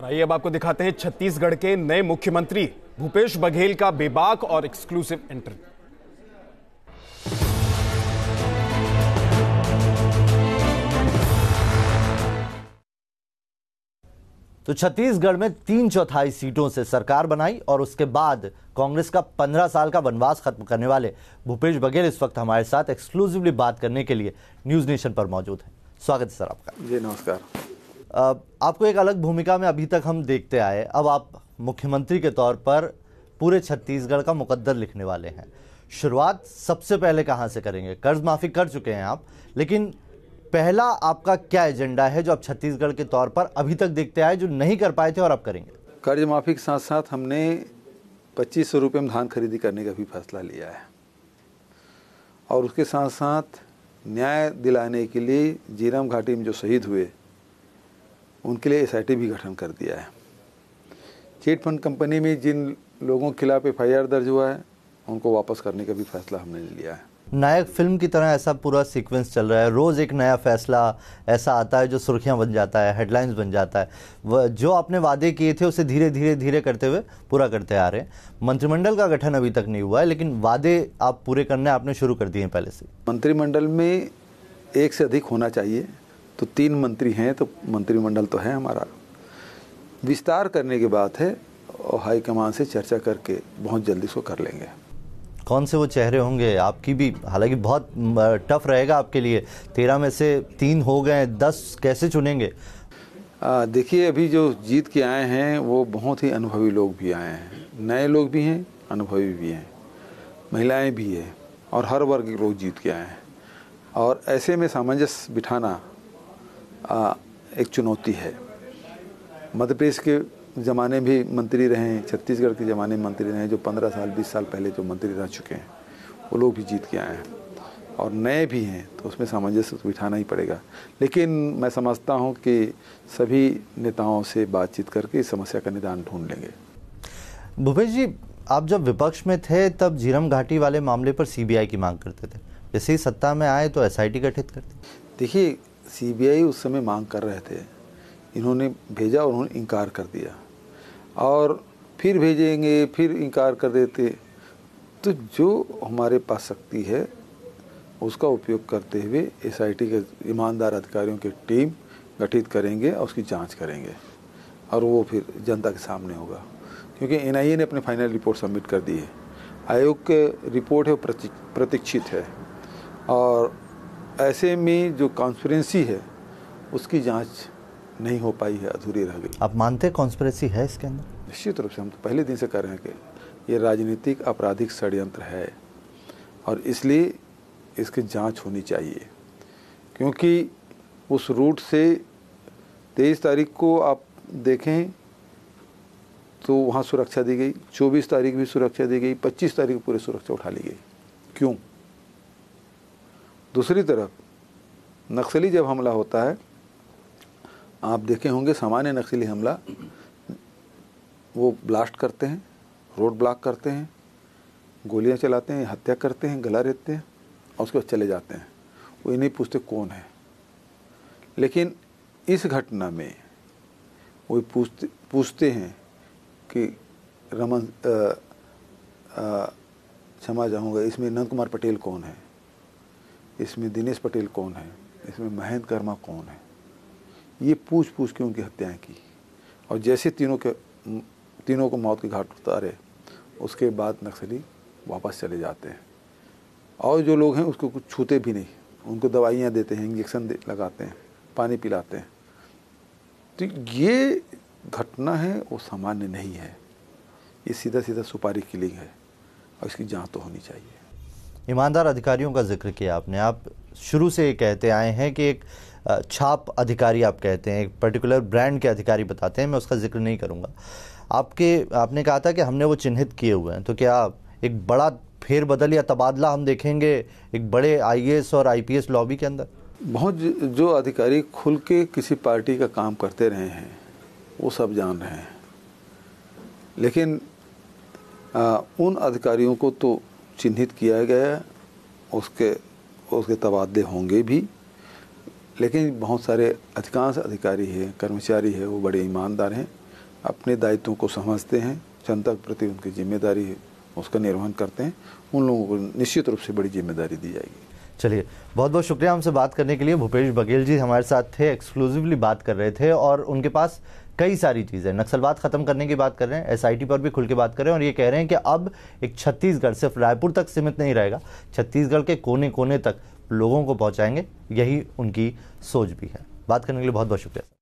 आइए अब आपको दिखाते हैं छत्तीसगढ़ के नए मुख्यमंत्री भूपेश बघेल का बेबाक और एक्सक्लूसिव इंटरव्यू। तो छत्तीसगढ़ में 3/4 सीटों से सरकार बनाई और उसके बाद कांग्रेस का 15 साल का वनवास खत्म करने वाले भूपेश बघेल इस वक्त हमारे साथ एक्सक्लूसिवली बात करने के लिए न्यूज नेशन पर मौजूद है। स्वागत है सर आपका। जी नमस्कार। आपको एक अलग भूमिका में अभी तक हम देखते आए, अब आप मुख्यमंत्री के तौर पर पूरे छत्तीसगढ़ का मुकद्दर लिखने वाले हैं। शुरुआत सबसे पहले कहां से करेंगे? कर्ज माफी कर चुके हैं आप, लेकिन पहला आपका क्या एजेंडा है जो आप छत्तीसगढ़ के तौर पर अभी तक देखते आए, जो नहीं कर पाए थे और अब करेंगे? कर्ज माफी के साथ साथ हमने 2500 रुपये में धान खरीदी करने का भी फैसला लिया है और उसके साथ साथ न्याय दिलाने के लिए झीरम घाटी में जो शहीद हुए उनके लिए एसआईटी भी गठन कर दिया है। चिट फंड कंपनी में जिन लोगों के खिलाफ एफआईआर दर्ज हुआ है उनको वापस करने का भी फैसला हमने लिया है। नायक फिल्म की तरह ऐसा पूरा सीक्वेंस चल रहा है, रोज एक नया फैसला ऐसा आता है जो सुर्खियां बन जाता है, हेडलाइंस बन जाता है। जो आपने वादे किए थे उसे धीरे धीरे धीरे करते हुए पूरा करते आ रहे हैं। मंत्रिमंडल का गठन अभी तक नहीं हुआ है, लेकिन वादे आप पूरे करने आपने शुरू कर दिए हैं पहले से। मंत्रिमंडल में एक से अधिक होना चाहिए, तो 3 मंत्री हैं तो मंत्रिमंडल तो है हमारा। विस्तार करने की बात है और हाईकमान से चर्चा करके बहुत जल्दी इसको कर लेंगे। कौन से वो चेहरे होंगे आपकी भी, हालांकि बहुत टफ रहेगा आपके लिए, 13 में से 3 हो गए, 10 कैसे चुनेंगे? देखिए, अभी जो जीत के आए हैं वो बहुत ही अनुभवी लोग भी आए हैं, नए लोग भी हैं, अनुभवी भी हैं, महिलाएं भी हैं और हर वर्ग के लोग जीत के आए हैं। और ऐसे में सामंजस्य बिठाना एक चुनौती है। मध्य प्रदेश के ज़माने भी मंत्री रहे, छत्तीसगढ़ के ज़माने में मंत्री रहे, जो 15 साल 20 साल पहले जो मंत्री रह चुके हैं वो लोग भी जीत के आए हैं और नए भी हैं, तो उसमें सामंजस्य तो बिठाना ही पड़ेगा। लेकिन मैं समझता हूं कि सभी नेताओं से बातचीत करके इस समस्या का निदान ढूंढ लेंगे। भूपेश जी, आप जब विपक्ष में थे तब झीरम घाटी वाले मामले पर सीबीआई की मांग करते थे, जैसे ही सत्ता में आए तो एसआईटी गठित करते। देखिए, सीबीआई उस समय मांग कर रहे थे, इन्होंने भेजा और उन्होंने इनकार कर दिया और फिर भेजेंगे, फिर इनकार कर देते। तो जो हमारे पास शक्ति है उसका उपयोग करते हुए एसआईटी के ईमानदार अधिकारियों की टीम गठित करेंगे और उसकी जांच करेंगे और वो फिर जनता के सामने होगा, क्योंकि एनआईए ने अपनी फाइनल रिपोर्ट सबमिट कर दी है। आयोग के रिपोर्ट है वो प्रतीक्षित है और ऐसे में जो कॉन्स्पिरेसी है उसकी जांच नहीं हो पाई है, अधूरी रह गई। आप मानते हैं कॉन्स्पिरेसी है इसके अंदर? निश्चित रूप से हम तो पहले दिन से कह रहे हैं कि ये राजनीतिक आपराधिक षड्यंत्र है और इसलिए इसकी जांच होनी चाहिए, क्योंकि उस रूट से 23 तारीख को आप देखें तो वहाँ सुरक्षा दी गई, 24 तारीख भी सुरक्षा दी गई, 25 तारीख को पूरी सुरक्षा उठा ली गई। क्यों? दूसरी तरफ नक्सली जब हमला होता है, आप देखे होंगे सामान्य नक्सली हमला, वो ब्लास्ट करते हैं, रोड ब्लॉक करते हैं, गोलियां चलाते हैं, हत्या करते हैं, गला रेतते हैं और उसके बाद चले जाते हैं। वो ये नहीं पूछते कौन है। लेकिन इस घटना में वो पूछते हैं कि रमन क्षमा चाहूँगा, इसमें नंद कुमार पटेल कौन है, इसमें दिनेश पटेल कौन है, इसमें महेंद्र कर्मा कौन है। ये पूछ पूछ के उनकी हत्याएं की और जैसे तीनों को मौत के घाट उतारे, उसके बाद नक्सली वापस चले जाते हैं और जो लोग हैं उसको कुछ छूते भी नहीं, उनको दवाइयाँ देते हैं, इंजेक्शन लगाते हैं, पानी पिलाते हैं। तो ये घटना है वो सामान्य नहीं है, ये सीधा सीधा सुपारी किलिंग है और इसकी जांच तो होनी चाहिए। ईमानदार अधिकारियों का जिक्र किया आपने, आप शुरू से ये कहते आए हैं कि एक छाप अधिकारी आप कहते हैं, एक पर्टिकुलर ब्रांड के अधिकारी बताते हैं, मैं उसका जिक्र नहीं करूंगा। आपने कहा था कि हमने वो चिन्हित किए हुए हैं, तो क्या एक बड़ा फेरबदल या तबादला हम देखेंगे एक बड़े आईएएस और आईपीएस लॉबी के अंदर? बहुत जो अधिकारी खुल के किसी पार्टी का काम करते रहे हैं वो सब जान रहे हैं, लेकिन उन अधिकारियों को तो चिन्हित किया गया है, उसके तबादले होंगे भी। लेकिन बहुत सारे अधिकांश अधिकारी हैं, कर्मचारी है, वो बड़े ईमानदार हैं अपने दायित्वों को समझते हैं, जनता के प्रति उनकी जिम्मेदारी है, उसका निर्वहन करते हैं, उन लोगों को निश्चित रूप से बड़ी जिम्मेदारी दी जाएगी। चलिए, बहुत बहुत शुक्रिया हमसे बात करने के लिए। भूपेश बघेल जी हमारे साथ थे, एक्सक्लूसिवली बात कर रहे थे और उनके पास कई सारी चीज़ें, नक्सलवाद खत्म करने की बात कर रहे हैं, एसआईटी पर भी खुल के बात कर रहे हैं और ये कह रहे हैं कि अब एक छत्तीसगढ़ सिर्फ रायपुर तक सीमित नहीं रहेगा, छत्तीसगढ़ के कोने कोने तक लोगों को पहुंचाएंगे, यही उनकी सोच भी है। बात करने के लिए बहुत बहुत शुक्रिया।